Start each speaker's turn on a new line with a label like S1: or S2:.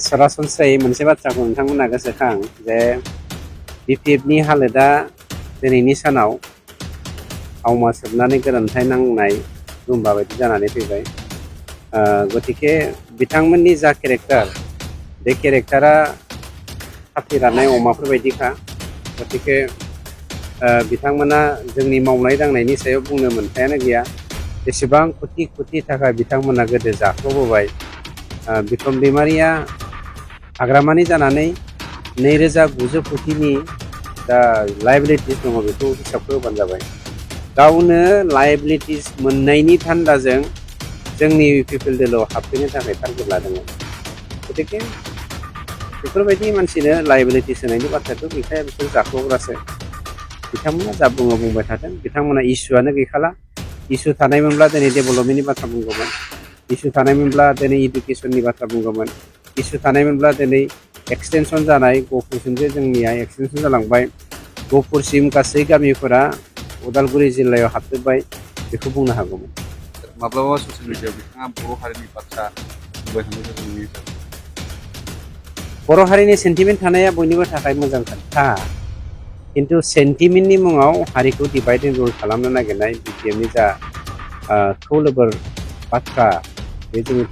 S1: सरासनस्रायै मोनसे बाथ्राखौ नोंथांमोना गोसोखां जे BPFनि हालोदा दिनैनि सानाव आवमा सोबनानै गोरोन्थाइ नांनाय रुम्बा बायदि जानानै फैबाय। गतिके बिथांमोननि जा केरेक्टार बे केरेक्टारा फाथि राननाय अमाफोर बायदिखा। गतिके बिथांमोना जोंनि मावनाय दांनायनि सायाव बुंनो मोन्थायानो गैया। बेसेबां कोटि कोटि थाखा बिथांमोना गोदो जाख्ल'बोबाय। बिक्रम दैमारिया हाग्रामानि जानानै 2900 कोटिनि दा लायबिलिटिस दङ बेखौ हिसाबखौ होबानो जाबाय। गावनो लायबिलिटिस मोननायनि थान्दाजों जोंनि पिपल दोलोआव हाबफैनो थाखाय टारगेट लादोंमोन। गतिके बेफोरबायदि मानसिनो लायबिलिटिस होनायनि बाथ्राथ' गैखाया, बिसोर जाख्ल'ग्रासो। बिथांमोना जा बुङो बुंबाय थाथों। बिथांमोना इसुआनो गैखाला। इसु थानायमोनब्ला दिनै डेभेलपमेन्टनि बाथ्रा बुंगौमोन, इसु थानायमोनब्ला दिनै इडुकेसननि बाथ्रा बुंगौमोन, इसु थानायमोनब्ला दिनै एक्सटेनसन जानाय गहपुरसिम जे जोंनिया एक्सटेनसन जालांबाय, गहपुरसिम गासै गामिफोरा उदालगुरि जिल्लायाव हाबजोब्बाय, बेखौ बुंनो हागौमोन।
S2: माब्लाबा ससियेल मिडियायाव बिथाङा बर' हारिनि बाथ्रा बुंबाय थानायखौ जों नुयो।
S1: बर' हारिनि सेन्टिमेन्ट थानाया बयनिबो थाखाय मोजां खोथा, खिन्थु सेन्टिमेन्टनि मुङाव हारिखौ डिभाइड एन्ड रुल खालामनो नागिरनाय BPFनि जा खौलोबोर बाथ्रा, बे जोंनि